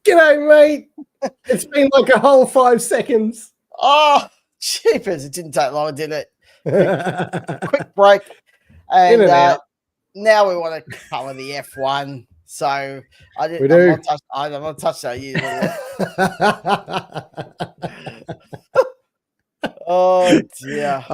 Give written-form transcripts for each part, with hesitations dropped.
G'day, mate. It's been like a whole 5 seconds. Oh, jeepers. It didn't take long, did it? Quick break. And now we want to cover the F1. So I'm not touching that. You Oh, dear.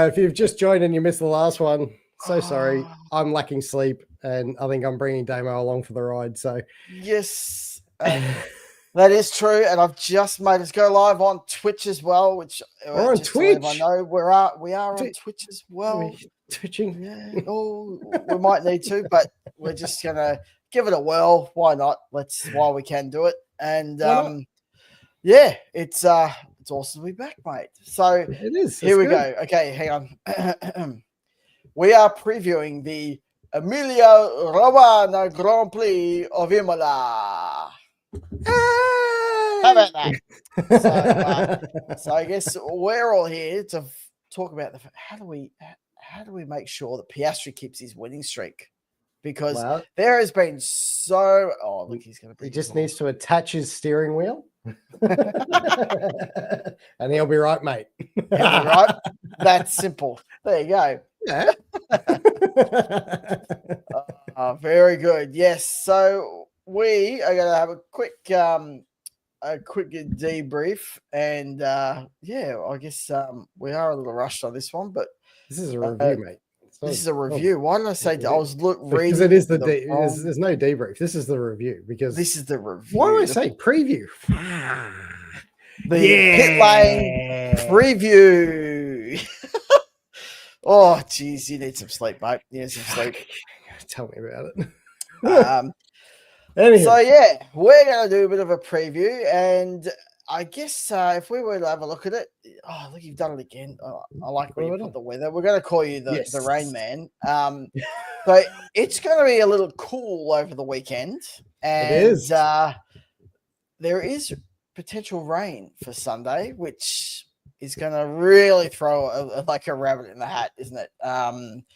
If you've just joined and you missed the last one, so sorry. I'm lacking sleep, and I think I'm bringing Damo along for the ride. So yes, that is true. And I've just made us go live on Twitch as well, which we're on Twitch. I know we are on Twitch as well. Twitching. Yeah. Oh, we might need to, but we're just gonna give it a whirl. Why not? While we can do it. And yeah, it's awesome to be back, mate. So it is. Here we go. Okay, hang on. We are previewing the Emilia-Romagna Grand Prix of Imola. How about that? So I guess we're all here to talk about how do we make sure that Piastri keeps his winning streak? Because there has been so. Oh, look, he's going to. He just needs to attach his steering wheel, and he'll be right, mate. He'll be right. That's simple. There you go. Yeah. Very good. Yes. So we are going to have a quick debrief, and yeah, I guess we are a little rushed on this one, but this is a review, mate. This is a review. Why did I say I was reading? Because it is there's no debrief. This is the review. Because this is the review. Why do I say preview? The pit lane preview. Oh, geez, you need some sleep, mate. You need some sleep. Tell me about it. Anyway. So yeah, we're going to do a bit of a preview, and I guess if we were to have a look at it, look, you've done it again. I like when you put the weather. We're going to call you the Rain Man. So it's going to be a little cool over the weekend, and it is. There is potential rain for Sunday, which is going to really throw like a rabbit in the hat, isn't it?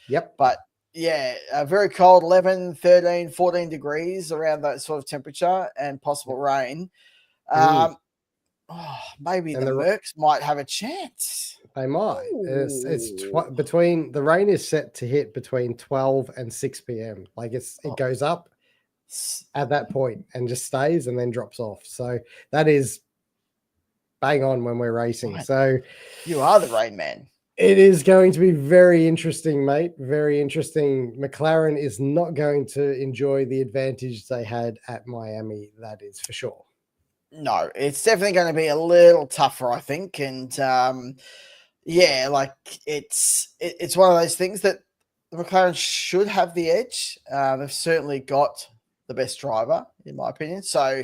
Yep. But yeah, very cold, 11, 13, 14 degrees around that sort of temperature, and possible rain. Maybe the Mercs might have a chance. They might. Between the rain is set to hit between 12 and 6 p.m. Like it goes up at that point and just stays and then drops off. So that is bang on when we're racing. So you are the Rain Man. It is going to be very interesting, mate. Very interesting. McLaren is not going to enjoy the advantage they had at Miami. That is for sure. No, it's definitely going to be a little tougher, I think. And yeah, like it's one of those things that the McLaren should have the edge. They've certainly got the best driver, in my opinion. So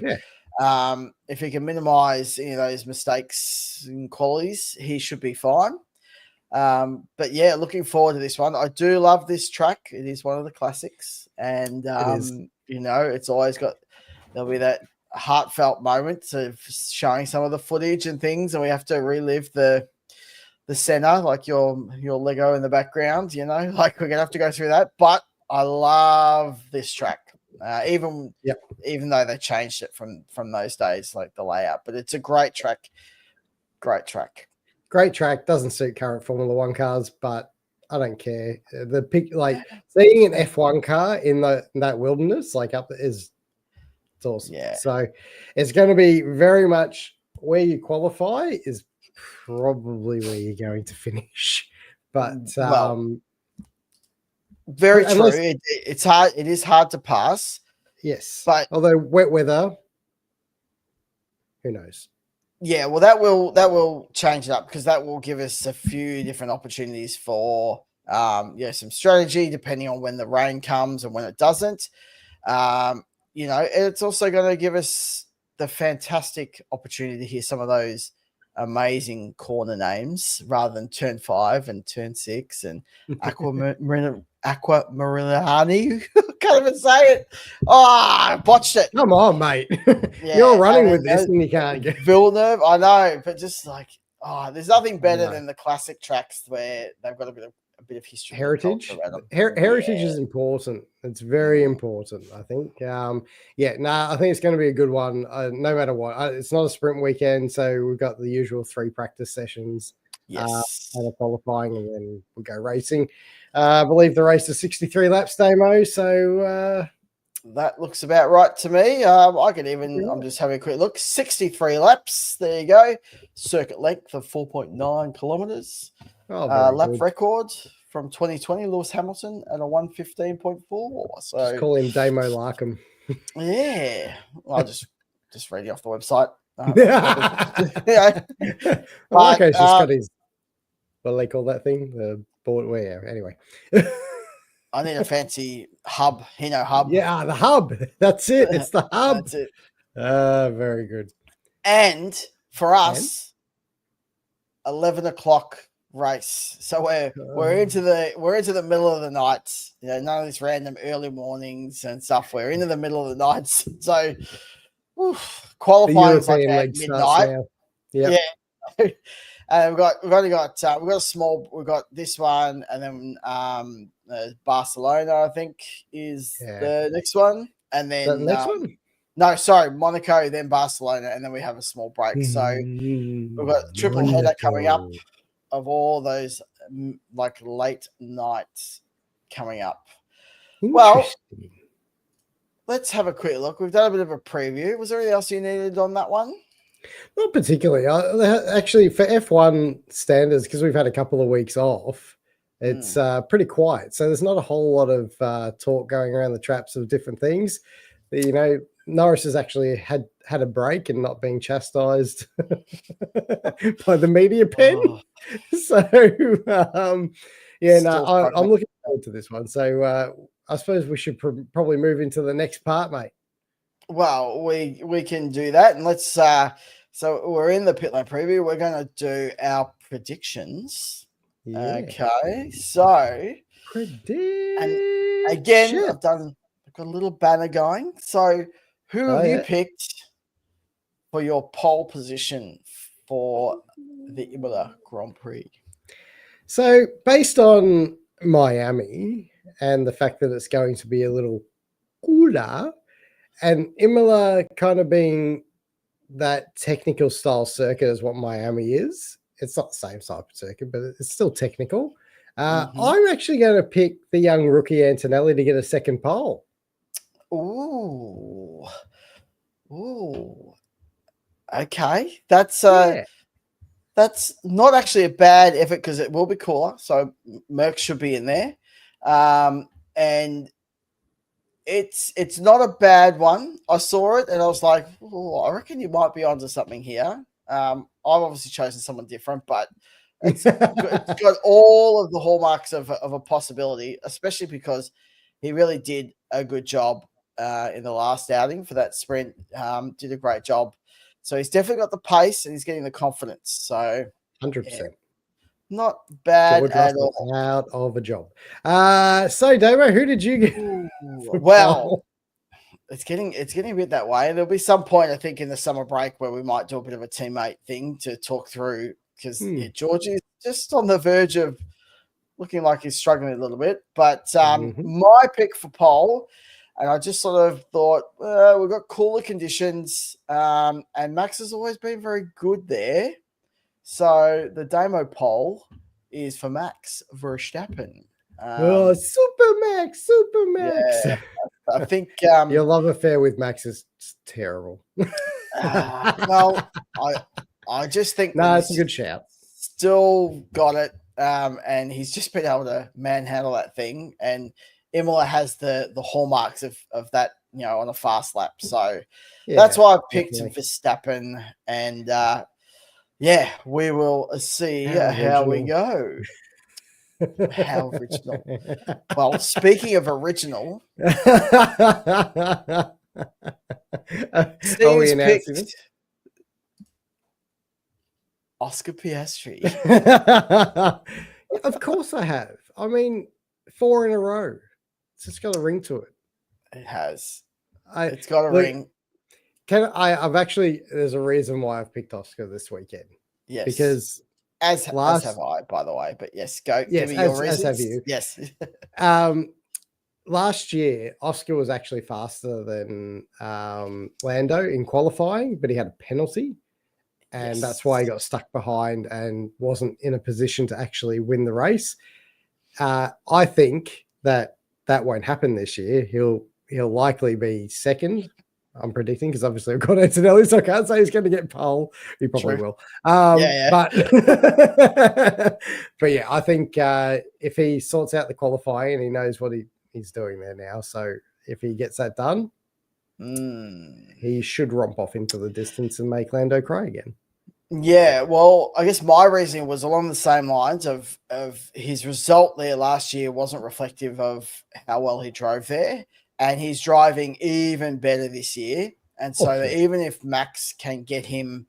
if he can minimize any of those mistakes and qualities, he should be fine. But yeah, looking forward to this one. I do love this track. It is one of the classics, and you know, it's always there'll be that heartfelt moment of showing some of the footage and things, and we have to relive the center, like your Lego in the background, you know, like we're gonna have to go through that. But I love this track, even though they changed it from those days, like the layout. But it's a great track. Great track. Doesn't suit current Formula One cars, but I don't care. The pick, like seeing an F1 car in that wilderness, like up there, it's awesome. Yeah. So it's going to be very much where you qualify is probably where you're going to finish. But very true. It's hard. It is hard to pass. Yes, but although wet weather, who knows? Yeah, well, that will change it up, because that will give us a few different opportunities for some strategy depending on when the rain comes and when it doesn't. You know, it's also going to give us the fantastic opportunity to hear some of those amazing corner names rather than turn 5 and turn 6 and Aquamarilani. Can't even say it. Oh, I botched it. Come on, mate. You're running with this and you can't get Villeneuve. I know, but just like, there's nothing better than the classic tracks where they've got a bit of a bit of history. Heritage. Heritage is important. It's very important, I think. I think it's going to be a good one, no matter what. It's not a sprint weekend, so we've got the usual 3 practice sessions. Yes. And a qualifying, and then we'll go racing. I believe the race is 63 laps, Damo, so... that looks about right to me. I'm just having a quick look. 63 laps. There you go. Circuit length of 4.9 kilometers. Lap good. record from 2020, Lewis Hamilton at a 1:15.4. So just call him Damo Larkham. Yeah. Well, just reading off the website. Larko's just got his, what do they call that thing? The board. Where? Anyway. I need a fancy hub, Hino hub. Yeah, the hub. That's it. It's the hub. That's it. Very good. And for us, 11 o'clock race. So we're into the middle of the night. None of this random early mornings and stuff. We're into the middle of the night. So qualifying like at midnight. Yeah. And we've got this one, and then Barcelona, I think, is the next one, and then the next one. No, sorry, Monaco, then Barcelona, and then we have a small break. So we've got triple header coming up of all those like late nights coming up. Well, let's have a quick look. We've done a bit of a preview. Was there anything else you needed on that one? Not particularly. Actually, for F1 standards, because we've had a couple of weeks off, it's pretty quiet. So there's not a whole lot of talk going around the traps of different things. Norris has actually had a break and not being chastised by the media pen. So, I'm looking forward to this one. So I suppose we should probably move into the next part, mate. Well, we can do that, and let's. So we're in the pit lane preview. We're going to do our predictions. Yeah. Okay, so prediction. And again, I've got a little banner going. So, who have you picked for your pole position for the Imola Grand Prix? So, based on Miami and the fact that it's going to be a little cooler, and Imola kind of being that technical style circuit as what Miami is. It's not the same type of circuit, but it's still technical. I'm actually going to pick the young rookie Antonelli to get a second pole. Ooh. Okay. That's not actually a bad effort because it will be cooler. So Merck should be in there. And it's not a bad one. I saw it and I was like, I reckon you might be onto something here. I've obviously chosen someone different, but it's got all of the hallmarks of a possibility, especially because he really did a good job in the last outing for that sprint. Did a great job. So he's definitely got the pace and he's getting the confidence. So 100%. Not bad at all. Out of a job. So Damo, who did you get? Well, it's getting a bit that way. There'll be some point, I think, in the summer break where we might do a bit of a teammate thing to talk through because George is just on the verge of looking like he's struggling a little bit. But my pick for pole, and I just sort of thought we've got cooler conditions, and Max has always been very good there. So the Damo pole is for Max Verstappen. Super Max. Yeah, I think your love affair with Max is terrible. Well, I just think it's a good shout. Still got it, and he's just been able to manhandle that thing. And Imola has the hallmarks of that, on a fast lap. So that's why I picked Verstappen, and we will see how we go. How original. Well, speaking of original, Steve's picked Oscar Piastri. Of course I have. I mean, 4 in a row. It's just got a ring to it. It has. It's got a ring. There's a reason why I've picked Oscar this weekend. Yes. Because As have I, by the way. But yes, go. Yes, give me your as have you. Yes. Last year, Oscar was actually faster than Lando in qualifying, but he had a penalty. And that's why he got stuck behind and wasn't in a position to actually win the race. I think that won't happen this year. He'll likely be second, I'm predicting, because obviously I've got Antonelli, so I can't say he's going to get pole. He probably will. But but yeah, I think if he sorts out the qualifying, he knows what he's doing there now. So if he gets that done, he should romp off into the distance and make Lando cry again. Yeah, well, I guess my reasoning was along the same lines of his result there last year wasn't reflective of how well he drove there, and he's driving even better this year. And so even if Max can get him,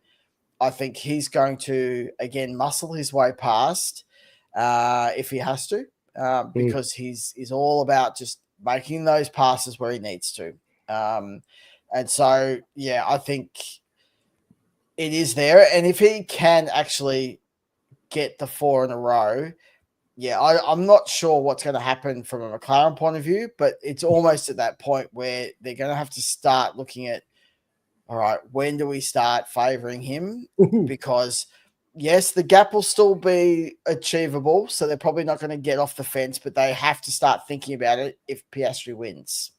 I think he's going to, again, muscle his way past if he has to, because he's all about just making those passes where he needs to. And so, yeah, I think it is there. And if he can actually get the 4 in a row, I'm not sure what's going to happen from a McLaren point of view, but it's almost at that point where they're going to have to start looking at, all right, when do we start favoring him? Because, yes, the gap will still be achievable, so they're probably not going to get off the fence, but they have to start thinking about it if Piastri wins.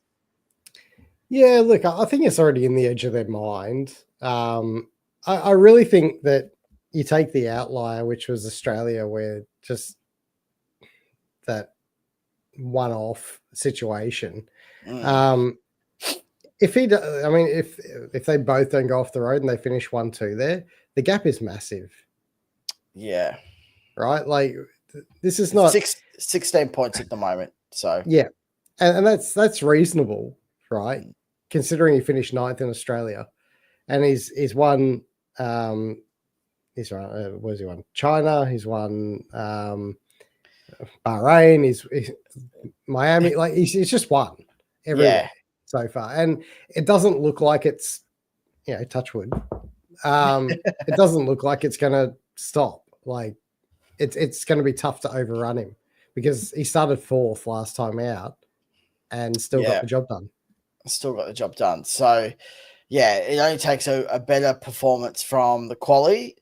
Yeah, look, I think it's already in the edge of their mind. I really think that you take the outlier, which was Australia, where just that one-off situation. If they both don't go off the road and they finish 1-2 there, the gap is massive. Yeah. Right? Like, this is not 16 points at the moment. So yeah. And that's reasonable, right? Considering he finished 9th in Australia. And he's won where's he won? China, he's won Bahrain, he's Miami, like he's just won everywhere so far. And it doesn't look like it's, touch wood. It doesn't look like it's gonna stop. Like it's gonna be tough to overrun him because he started 4th last time out and still got the job done. So yeah, it only takes a better performance from the quali,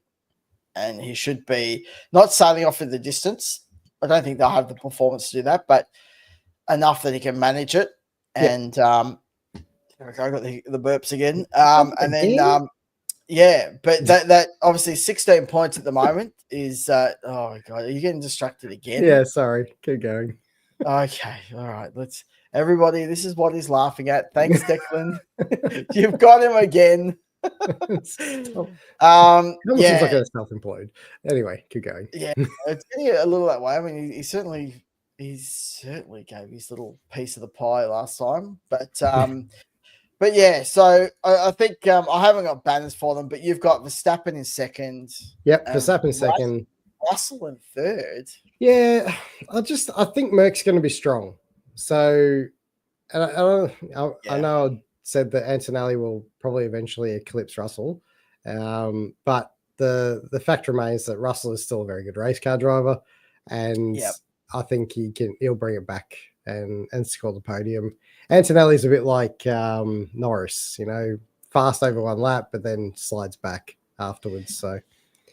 and he should be not sailing off in the distance. I don't think they'll have the performance to do that, but enough that he can manage it. And I got the burps again. And then but that obviously 16 points at the moment is oh my God, are you getting distracted again? Yeah, sorry. Keep going. Okay, all right. Everybody, this is what he's laughing at. Thanks, Declan. You've got him again. Seems like a self-employed. Anyway, keep going. Yeah, it's getting a little that way. I mean, he certainly gave his little piece of the pie last time, but yeah. So I think I haven't got banners for them, but you've got Verstappen in second. Yep, Verstappen second. Russell in third. Yeah, I think Merck's going to be strong. So, and I know I said that Antonelli will probably eventually eclipse Russell, but the fact remains that Russell is still a very good race car driver, and I think he'll bring it back and score the podium. Antonelli's a bit like Norris, fast over one lap, but then slides back afterwards. So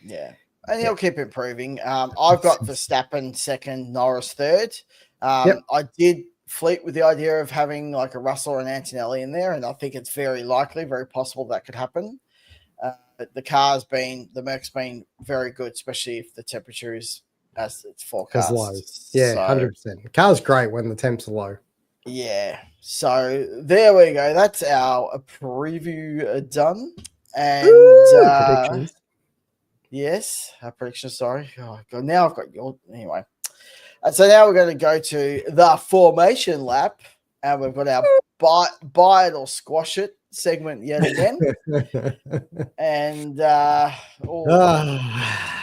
yeah. And he'll keep improving. I've got Verstappen second, Norris third. I did fleet with the idea of having like a Russell or an Antonelli in there, and I think it's very likely, very possible that could happen. But the Merc's been very good, especially if the temperature is as it's forecast. Low. Yeah, 100%. Car's great when the temps are low. Yeah. So there we go. That's our preview done. And predictions. Yes, our predictions. Sorry. Oh God. Now I've got your anyway. So now we're going to go to the formation lap, and we've got our buy it or squash it segment yet again. And I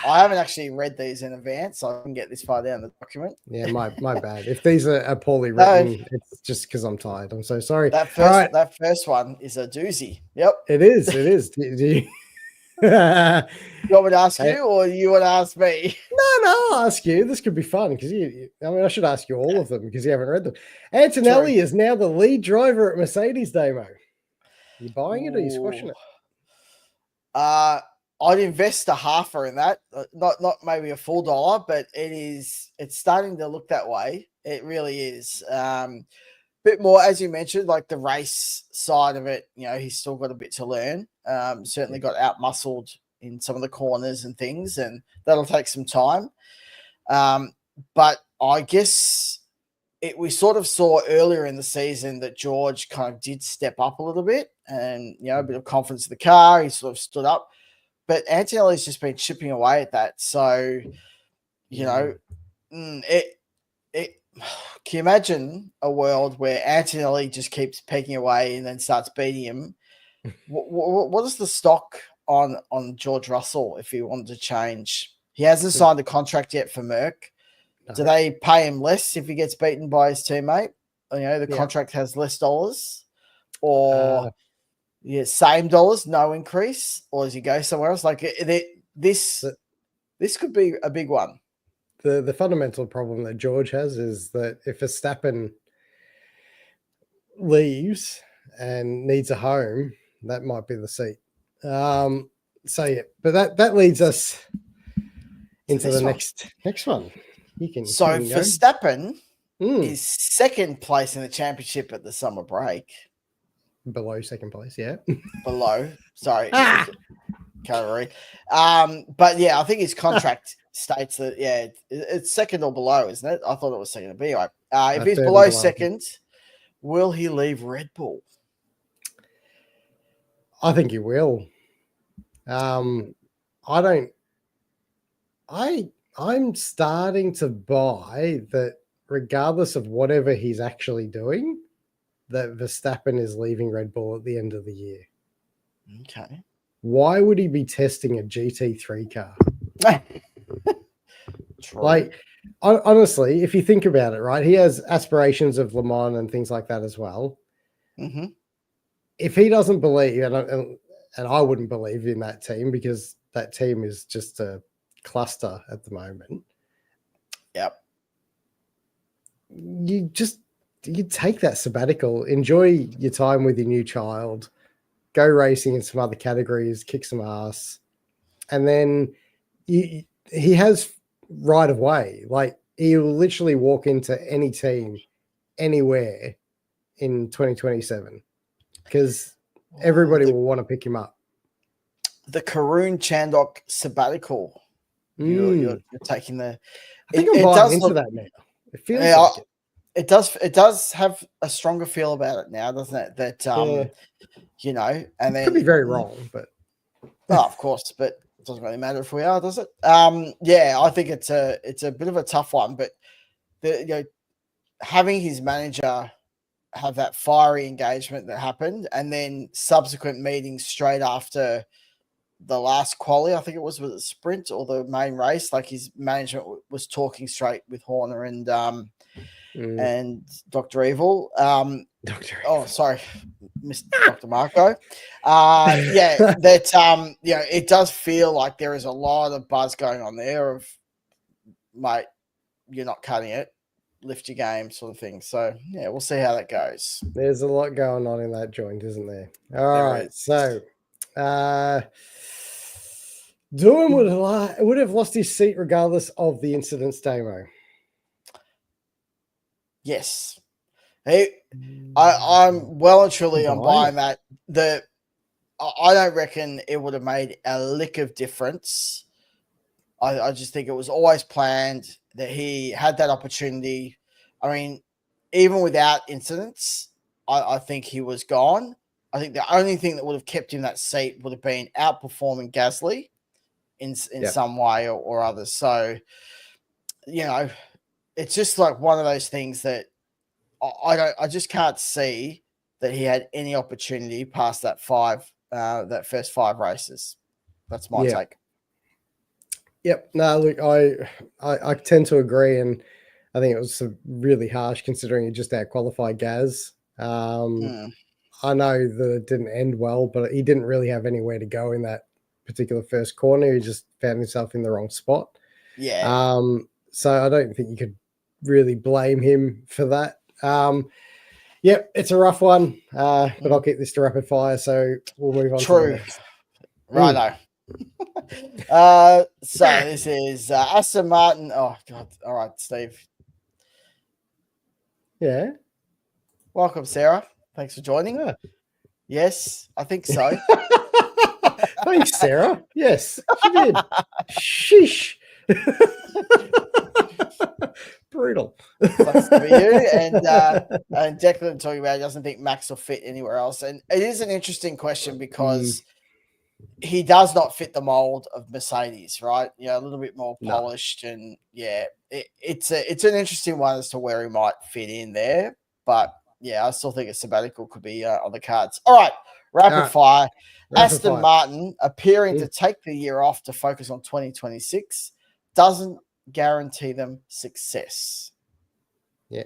haven't actually read these in advance, so I can get this far down the document. Yeah, my bad. If these are poorly written, it's just because I'm tired. I'm so sorry. That first one is a doozy. Yep, it is. Do you You want me to ask you, or you want to ask me? No, I'll ask you. This could be fun because I should ask you all of them because you haven't read them. Antonelli is now the lead driver at Mercedes, Damo. You buying it or you squashing it? I'd invest a halfer in that. Not maybe a full dollar, but it's starting to look that way. It really is. Bit more, as you mentioned, like the race side of it, he's still got a bit to learn. Certainly got out-muscled in some of the corners and things, and that'll take some time. But I guess we sort of saw earlier in the season that George kind of did step up a little bit and, a bit of confidence in the car. He sort of stood up. But Antonelli's just been chipping away at that. So, can you imagine a world where Antonelli just keeps pegging away and then starts beating him? What is the stock on George Russell if he wanted to change? He hasn't signed a contract yet for Merck. No. Do they pay him less if he gets beaten by his teammate? The contract has less dollars, or same dollars, no increase, or does he go somewhere else? Like this could be a big one. The fundamental problem that George has is that if Verstappen leaves and needs a home, that might be the seat. But that leads us into the next one. Verstappen is second place in the championship at the summer break. Below second place, yeah. Below, sorry. Can't read. But yeah, I think his contract states that it's second or below, isn't it? I thought it was second or below. If he's below second, will he leave Red Bull? I think he will. I'm starting to buy that regardless of whatever he's actually doing, that Verstappen is leaving Red Bull at the end of the year. Okay. Why would he be testing a GT3 car? Like, honestly, if you think about it, right, he has aspirations of Le Mans and things like that as well. Mm-hmm. If he doesn't believe, and I wouldn't believe in that team because that team is just a cluster at the moment. Yep. You take that sabbatical, enjoy your time with your new child, go racing in some other categories, kick some ass, and then he has right of way. Like, he will literally walk into any team, anywhere in 2027 because everybody will want to pick him up. The Karun Chandhok sabbatical. You're taking the. I think I'm buying into that now. It feels like it. It does have a stronger feel about it now, doesn't it? That and then could be very wrong, but of course, but it doesn't really matter if we are, does it? I think it's a bit of a tough one, but having his manager have that fiery engagement that happened, and then subsequent meetings straight after the last quali, I think it was a sprint or the main race, like his management was talking straight with Horner and Dr. Evil. Dr. Oh, sorry, Mr. Dr. Marco. It does feel like there is a lot of buzz going on there of, mate, you're not cutting it, lift your game sort of thing. So, yeah, we'll see how that goes. There's a lot going on in that joint, isn't there? All right. So, Doohan would have lost his seat regardless of the incidents, Damo. Yes. I'm well and truly on buying that. I don't reckon it would have made a lick of difference. I just think it was always planned that he had that opportunity. I mean, even without incidents, I think he was gone. I think the only thing that would have kept him that seat would have been outperforming Gasly in some way or other. So, it's just like one of those things that I just can't see that he had any opportunity past that first 5 races. That's my take. Yep. No, look, I tend to agree, and I think it was really harsh considering he just out-qualified Gaz. I know that it didn't end well, but he didn't really have anywhere to go in that particular first corner. He just found himself in the wrong spot. Yeah. So I don't think you could really blame him for that. Yep, it's a rough one, but I'll keep this to rapid fire, so we'll move on to the next. Righto. So this is Aston Martin. Oh, God. All right, Steve. Yeah. Welcome, Sarah. Thanks for joining. Yeah. Yes, I think so. Thanks, Sarah. Yes, she did. Sheesh. Brutal. Sucks to be you. And Declan talking about he doesn't think Max will fit anywhere else. And it is an interesting question because he does not fit the mold of Mercedes, right? You know, a little bit more polished. And yeah, it's an interesting one as to where he might fit in there. But yeah, I still think a sabbatical could be on the cards. All right, rapid fire. Aston Martin appearing to take the year off to focus on 2026 doesn't guarantee them success. Yeah,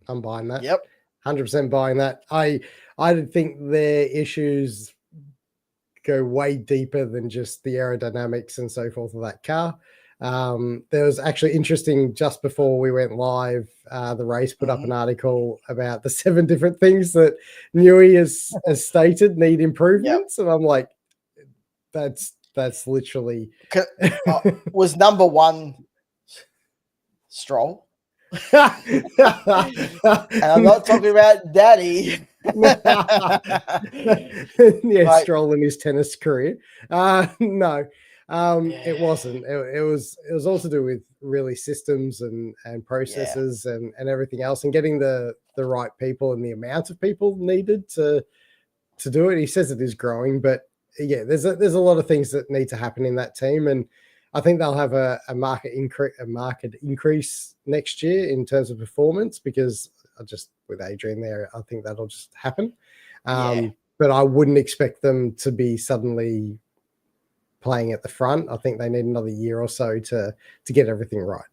I'm buying that. Yep. 100% buying that. I think their issues go way deeper than just the aerodynamics and so forth of that car. There was actually interesting just before we went live, the race put up an article about the 7 different things that Newey has stated need improvements. Yep. And I'm like, that's literally was number 1 Stroll. And I'm not talking about Daddy. Yeah, Stroll in his tennis career. No. It wasn't. It was all to do with really systems and processes and everything else, and getting the right people and the amount of people needed to do it. He says it is growing, but yeah, there's a lot of things that need to happen in that team, and I think they'll have a market increase next year in terms of performance, because with Adrian there, I think that'll just happen. But I wouldn't expect them to be suddenly playing at the front. I think they need another year or so to get everything right.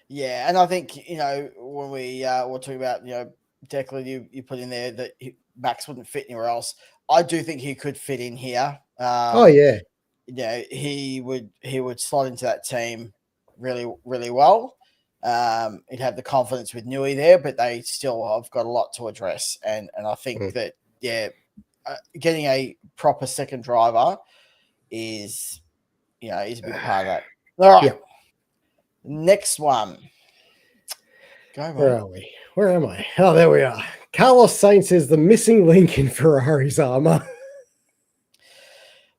Yeah, and I think, you know, when we were talking about, you know, Declan, you put in there that Max wouldn't fit anywhere else. I do think he could fit in here. Yeah, he would slot into that team really, really well. He'd have the confidence with Newey there, but they still have got a lot to address. And I think that, getting a proper second driver is a big part of that. All right. Yep. Next one. Go, mate. Where are we? Where am I? Oh, there we are. Carlos Sainz is the missing link in Ferrari's armor.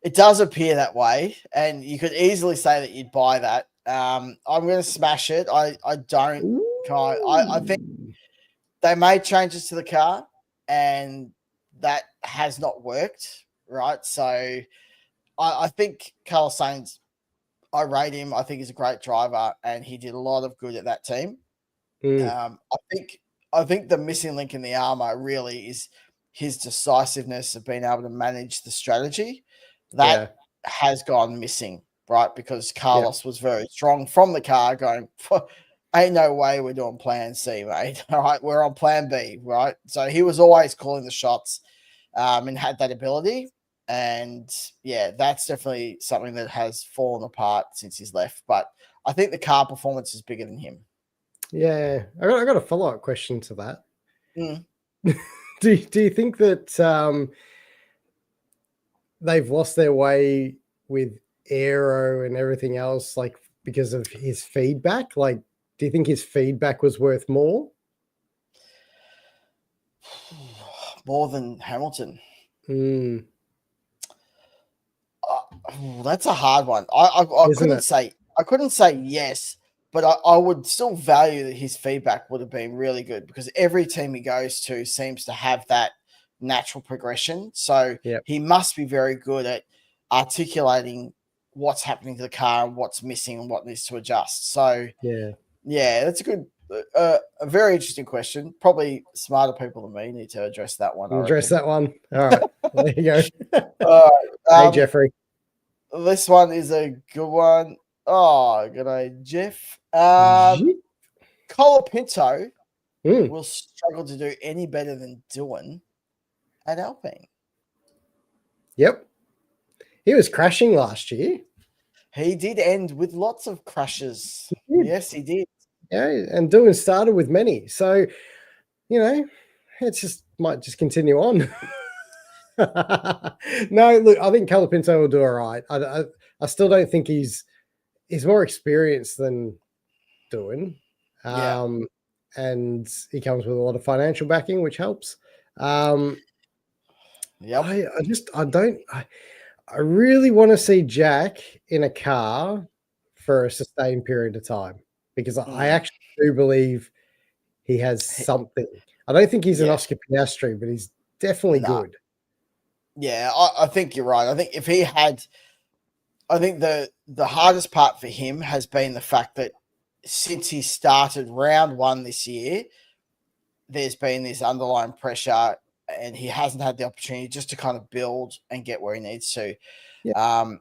It does appear that way, and you could easily say that you'd buy that. I'm going to smash it. I don't. I think they made changes to the car, and that has not worked, right? So I think Carlos Sainz, I rate him. I think he's a great driver, and he did a lot of good at that team. I think the missing link in the armor really is his decisiveness of being able to manage the strategy. That has gone missing, right? Because Carlos was very strong from the car going, ain't no way we're doing plan C, mate. All right, we're on plan B, right? So he was always calling the shots and had that ability. And yeah, that's definitely something that has fallen apart since he's left. But I think the car performance is bigger than him. Yeah, I got a follow-up question to that. Do you think that they've lost their way with aero and everything else, like because of his feedback? Like, do you think his feedback was worth more? More than Hamilton? That's a hard one. I couldn't say yes, but I would still value that his feedback would have been really good, because every team he goes to seems to have that natural progression. So he must be very good at articulating what's happening to the car and what's missing and what needs to adjust. So yeah, that's a good, a very interesting question. Probably smarter people than me need to address that one. Address that one. All right, there you go. Hey, Jeffrey. This one is a good one. Oh, good day, Jeff. Colapinto will struggle to do any better than Doohan at Alpine. Yep. He was crashing last year. He did end with lots of crashes. Yes, he did. Yeah, and doing started with many. So, it might just continue on. No, look, I think Colapinto will do all right. I still don't think he's more experienced than Doing. And he comes with a lot of financial backing, which helps. I really want to see Jack in a car for a sustained period of time, because I actually do believe he has something. I don't think he's an Oscar Piastri, but he's definitely good. Yeah, I think you're right. I think if he had, I think the hardest part for him has been the fact that since he started round 1 this year, there's been this underlying pressure and he hasn't had the opportunity just to kind of build and get where he needs to. Yeah.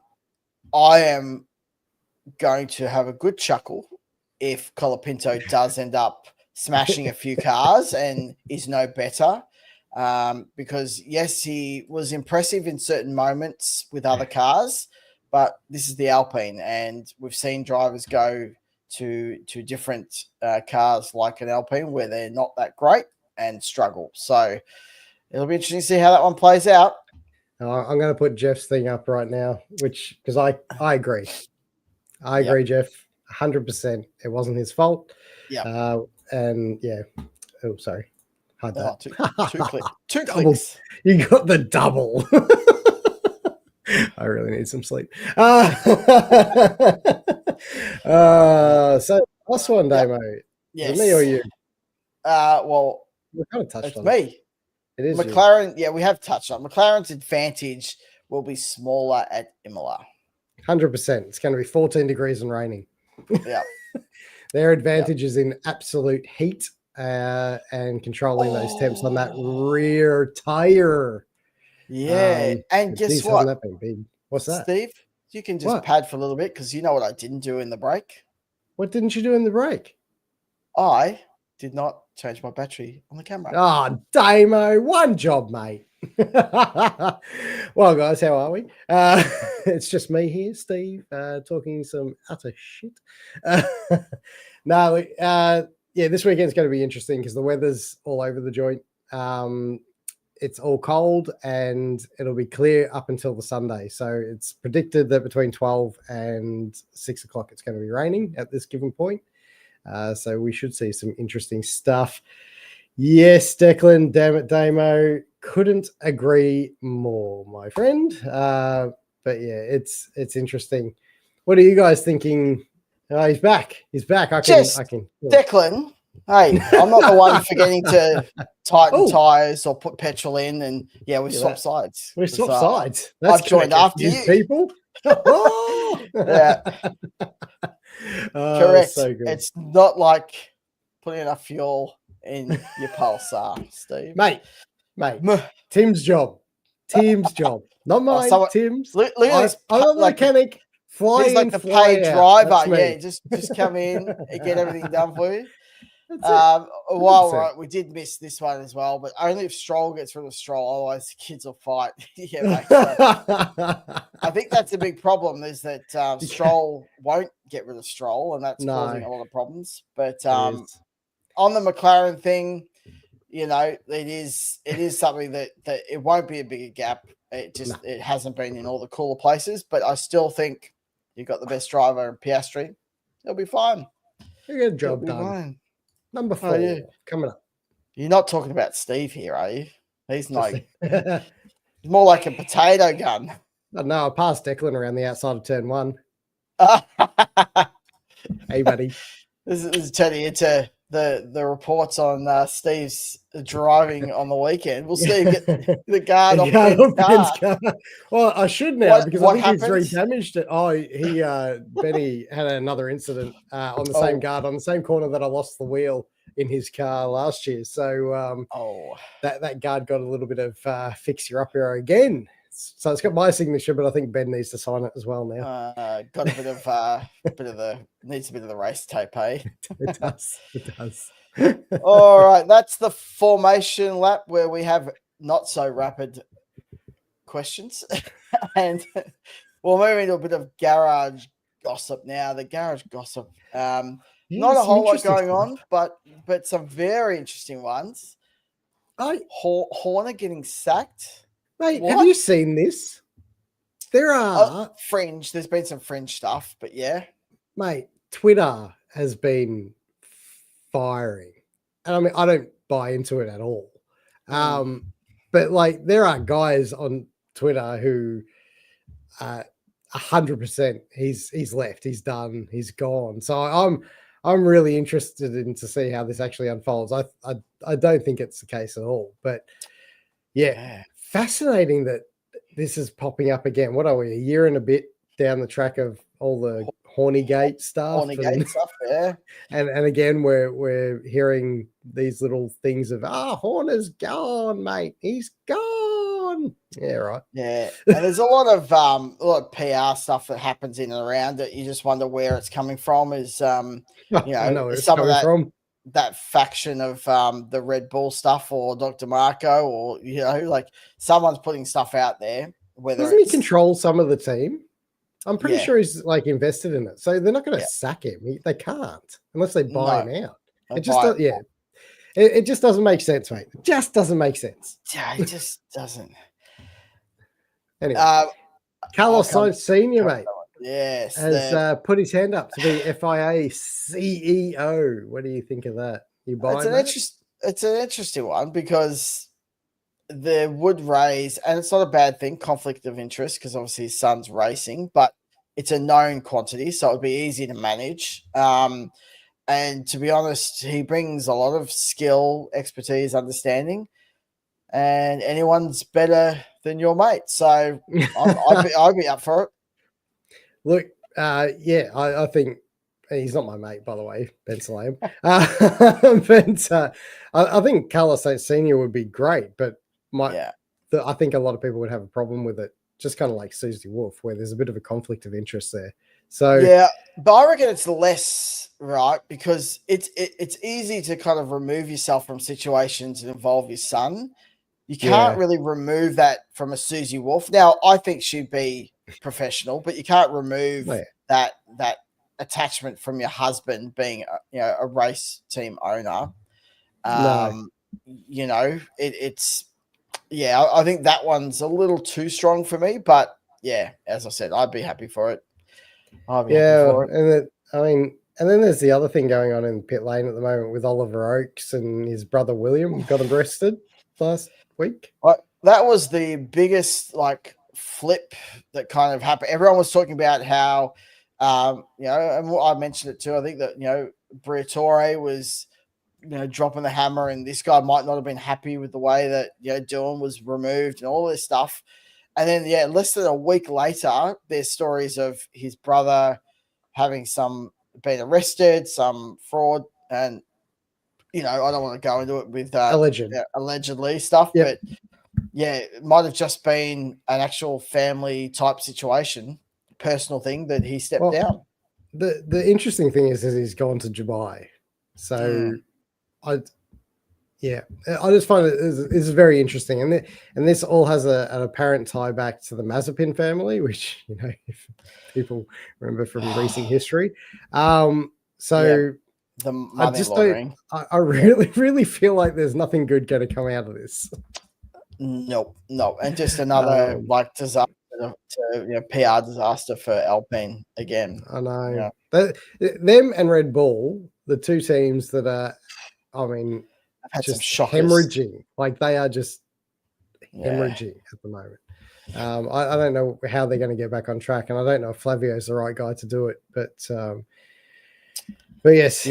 I am going to have a good chuckle if Colapinto does end up smashing a few cars and is no better. Because yes, he was impressive in certain moments with other cars, but this is the Alpine, and we've seen drivers go to different cars like an Alpine where they're not that great and struggle. So it'll be interesting to see how that one plays out. I'm going to put Jeff's thing up right now, because I agree. I agree, Jeff, 100%. It wasn't his fault. Yeah. And yeah. Oh, sorry. Hide that. Two clicks. You got the double. I really need some sleep. So last one, Damo. Yes. Is it me or you? Well, we kind of touched it's on me. It is McLaren. Yeah, we have touched on McLaren's advantage will be smaller at Imola. 100%. It's going to be 14 degrees and raining. Yeah. Their advantage is in absolute heat and controlling those temps on that rear tire. Yeah. And guess what? That been big. What's that? Steve, you can just pad for a little bit, because you know what I didn't do in the break? What didn't you do in the break? I did not change my battery on the camera. Oh, Damo, one job, mate. Well, guys, how are we? It's just me here, Steve, talking some utter shit. This weekend's going to be interesting because the weather's all over the joint. It's all cold and it'll be clear up until the Sunday. So it's predicted that between 12 and 6 o'clock it's going to be raining at this given point. So we should see some interesting stuff. Yes, Declan, damn it, Damo. Couldn't agree more, my friend. But yeah, it's interesting. What are you guys thinking? He's back. He's back. I can. Declan, hey, I'm not the one forgetting to tighten tires or put petrol in, and we swapped sides. We swapped sides. That's I've joined after you, people. Yeah. Correct. So good. It's not like putting enough fuel in your Pulsar, Steve. Mate. Tim's job. Not mine. Tim's. Look at this. I'm a mechanic. He's like the paid driver. Yeah, just come in and get everything done for you. We did miss this one as well, but only if Stroll gets rid of Stroll, otherwise the kids will fight. I think that's a big problem, is that Stroll won't get rid of Stroll, and that's causing a lot of problems. But on the McLaren thing, it is something that it won't be a bigger gap. It hasn't been in all the cooler places, but I still think you've got the best driver in Piastri. It'll be fine. You get a job done. Fine. Number 4 coming up. You're not talking about Steve here, are you? He's like more like a potato gun. No, I passed Declan around the outside of turn 1. Hey, buddy. This is turning into the reports on Steve's driving on the weekend. Will Steve get the guard off Ben's car? Well, I should now, because I think he's re-damaged it. Benny had another incident on the same guard, on the same corner that I lost the wheel in his car last year. So that guard got a little bit of fixer-upper again. So it's got my signature, but I think Ben needs to sign it as well now. Got a bit of needs a bit of the race tape, eh? It does. All right, that's the formation lap where we have not so rapid questions. And we'll move into a bit of garage gossip now. The garage gossip. Not a whole lot going on, but some very interesting ones. Horner getting sacked. Mate, have you seen this? There are fringe. There's been some fringe stuff, but yeah. Mate, Twitter has been firing. And I mean, I don't buy into it at all. But like there are guys on Twitter who 100% he's left, he's done, he's gone. So I'm really interested in to see how this actually unfolds. I don't think it's the case at all, but yeah, fascinating that this is popping up again. What are we, a year and a bit down the track of all the Hornygate stuff? Yeah. And again, we're hearing these little things of Horner's gone, mate. He's gone. Yeah, right. Yeah, and there's a lot of PR stuff that happens in and around it. You just wonder where it's coming from. Is some of that faction of the Red Bull stuff, or Dr. Marco, or like someone's putting stuff out there. Doesn't he control some of the team? I'm pretty sure he's like invested in it, so they're not going to sack him. They can't unless they buy him out. It just it just doesn't make sense, mate. It just doesn't make sense. Yeah, it just doesn't. Anyway, Carlos Sainz Senior, mate, has put his hand up to be FIA CEO. What do you think of that? You buying that? It's an interesting one because there would raise, and it's not a bad thing, conflict of interest, because obviously his son's racing, but it's a known quantity, so it would be easy to manage. And to be honest, he brings a lot of skill, expertise, understanding, and anyone's better than your mate. So I'd be up for it. Look, I think he's not my mate, by the way, Ben Salam. But I think Carlos Sainz Senior would be great, but I think a lot of people would have a problem with it, just kind of like Susie Wolf, where there's a bit of a conflict of interest there. So yeah, but I reckon it's less, right? Because it's easy to kind of remove yourself from situations that involve your son. You can't really remove that from a Susie Wolf. Now, I think she'd be professional, but you can't remove that attachment from your husband being a race team owner. It's I think that one's a little too strong for me, but yeah, as I said, I'd be happy for it. Happy for it. And then there's the other thing going on in pit lane at the moment with Oliver Oakes and his brother William got arrested last week. That was the biggest flip that kind of happened. Everyone was talking about how and I mentioned it too. I think that Briatore was dropping the hammer, and this guy might not have been happy with the way that Dillon was removed and all this stuff. And then less than a week later, there's stories of his brother having been arrested, some fraud, and I don't want to go into it with allegedly stuff, but it might have just been an actual family type situation, personal thing that he stepped down. The interesting thing is he's gone to Dubai, so I just find this is very interesting, and this all has an apparent tie back to the Mazepin family, which if people remember from recent history. The money laundering. I really feel like there's nothing good going to come out of this. No, and just another disaster, PR disaster for Alpine again. I know them and Red Bull, the two teams that are, just hemorrhaging. Like they are just hemorrhaging at the moment. I don't know how they're going to get back on track, and I don't know if Flavio's the right guy to do it. But yes,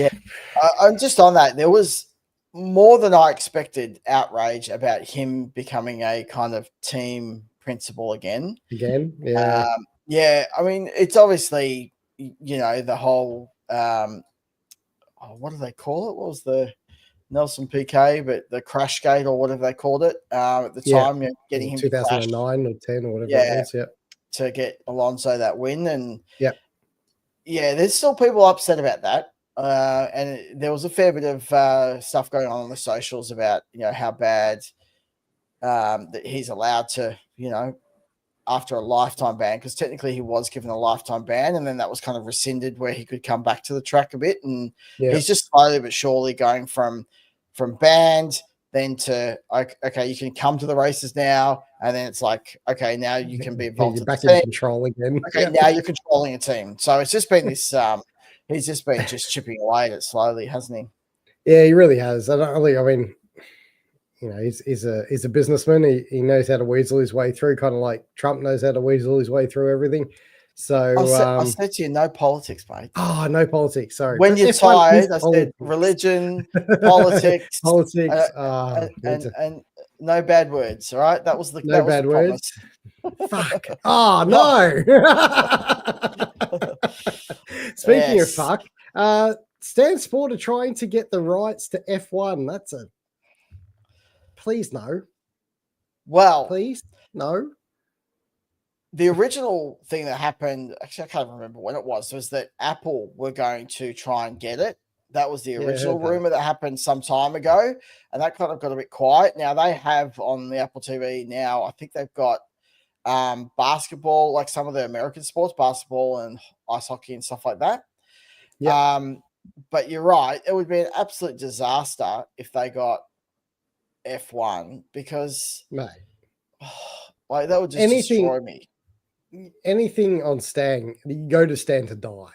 I'm just on that. There was more than I expected outrage about him becoming a kind of team principal again. Yeah. I mean, it's obviously the whole what do they call it? What was the Nelson PK, but the crash gate or whatever they called it at the time, getting him 2009 or 10 or whatever it was, to get Alonso that win. And there's still people upset about that. And there was a fair bit of stuff going on the socials about how bad that he's allowed to after a lifetime ban, because technically he was given a lifetime ban, and then that was kind of rescinded where he could come back to the track a bit. And he's just slowly but surely going from banned then to, okay, you can come to the races now, and then it's like, okay, now you can be involved. You're back in control again. Okay, now you're controlling a team. So it's just been this. He's just been chipping away at it slowly, hasn't he? Yeah, he really has. I mean, you know, he's a businessman. He knows how to weasel his way through, kind of like Trump knows how to weasel his way through everything. So I said to you, no politics, mate. Oh, no politics. Sorry. When you're tired, I said religion, politics, and no bad words. All right, that was the no bad words. Fuck. Oh no. Speaking of fuck, Stan Sport are trying to get the rights to F1. That's a please no. Well, please no. The original thing that happened, actually, I can't remember when it was that Apple were going to try and get it. That was the original rumor that happened some time ago, and that kind of got a bit quiet. Now they have on the Apple TV now, I think they've got basketball, like some of the American sports, basketball and ice hockey and stuff like that. Yeah. But you're right. It would be an absolute disaster if they got F1 because like that would just destroy me. Anything on Stan, you go to Stan to die.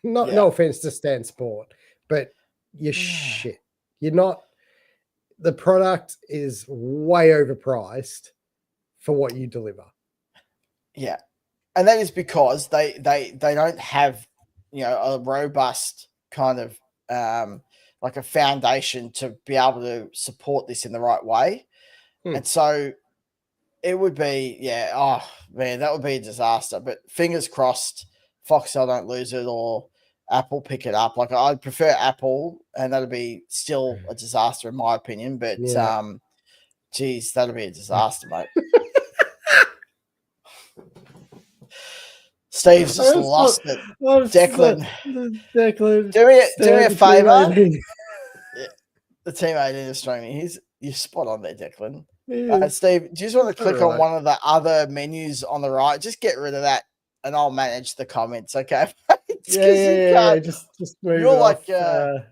No offense to Stan Sport, but you're shit. You're not. The product is way overpriced for what you deliver. Yeah, and that is because they don't have a robust kind of like a foundation to be able to support this in the right way, and so. It would be, oh, man, that would be a disaster. But fingers crossed, Foxtel don't lose it or Apple pick it up. Like, I'd prefer Apple, and that'd be still a disaster in my opinion. But, geez, that'd be a disaster, mate. Steve's just lost it. Declan. Do me a favour. The teammate in Australia. You're spot on there, Declan. Steve, do you just want to click on one of the other menus on the right? Just get rid of that, and I'll manage the comments. Okay? Just move. You're like you're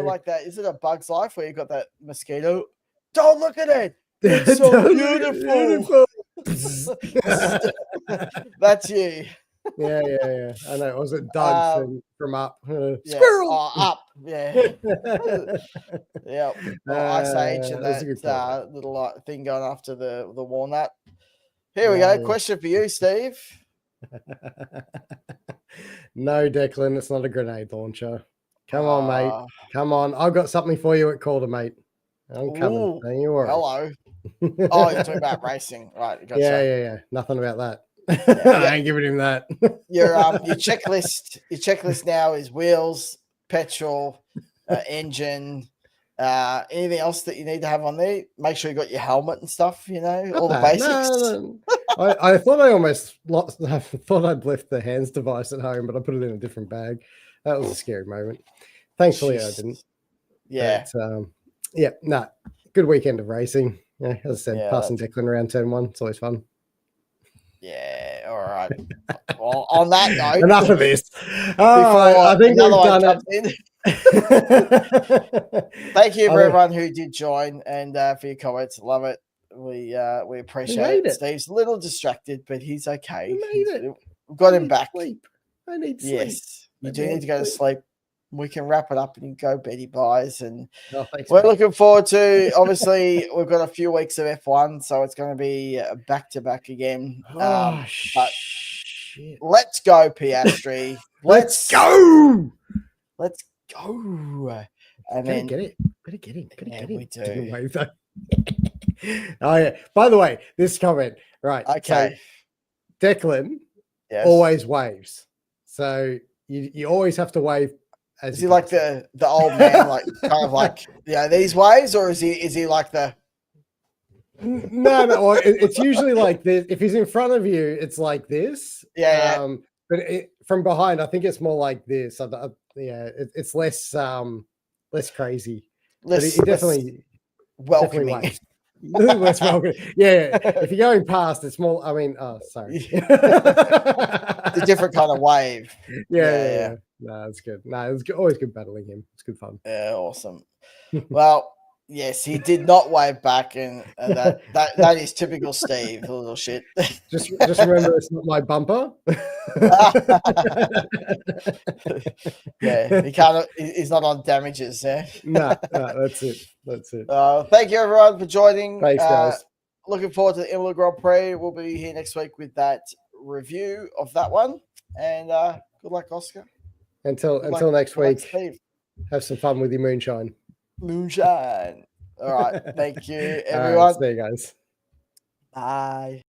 like that. Is it a Bug's Life where you got that mosquito? Don't look at it. It's so beautiful. That's you. Yeah. I know. Was it Doug from Up? Squirrel. Up. Yeah. Yeah. Ice Age and that little thing going after the walnut. Here we go. Question for you, Steve. No, Declan. It's not a grenade launcher. Come on, mate. Come on. I've got something for you at Calder, mate. I'm coming. Don't you worry. Hello. Oh, you're talking about racing, right? Gotcha. Yeah. Nothing about that. I ain't giving him that. Your checklist now is wheels, petrol, engine, anything else that you need to have on there. Make sure you got your helmet and stuff. All the basics. No. I thought I almost lost. I thought I'd left the hands device at home, but I put it in a different bag. That was a scary moment. Thankfully, I didn't. Yeah. But, good weekend of racing. Yeah, as I said, passing Declan around turn one. It's always fun. Yeah, all right. Well, on that note, enough of this. I think we've done it. Thank you for everyone who did join and for your comments. Love it. We appreciate it. Steve's a little distracted, but he's okay. We've got him back. Sleep. I need sleep. Yes, you do need to go to sleep. We can wrap it up and you go Betty Buys. And we're looking forward to, obviously, we've got a few weeks of F1, so it's going to be back-to-back again. Shit. Let's go, Piastri. Let's go. Let's go. And then get it. Better get him. We do. Wave, though. Oh, yeah. By the way, this comment, right. Okay. So Declan always waves. So you always have to wave. Is he like the old man, like kind of like these waves, or is he like the? No. Well, it's usually like this. If he's in front of you, it's like this. Yeah. But from behind, I think it's more like this. It's less crazy. He definitely welcoming. Definitely less welcome. Yeah, if you're going past, it's more. I mean, sorry. It's a different kind of wave. Yeah. No, it's good. No, it's always good battling him. It's good fun. Yeah, awesome. Well, yes, he did not wave back, and that is typical Steve, a little shit. Just remember, it's not my bumper. Yeah, he can't. He's not on damages. Yeah. No, that's it. That's it. Thank you everyone for joining. Thanks, guys. Looking forward to the Imola Grand Prix. We'll be here next week with that review of that one. And good luck, Oscar. Until next week. Have some fun with your moonshine. Moonshine. All right. Thank you, everyone. See you guys. Bye.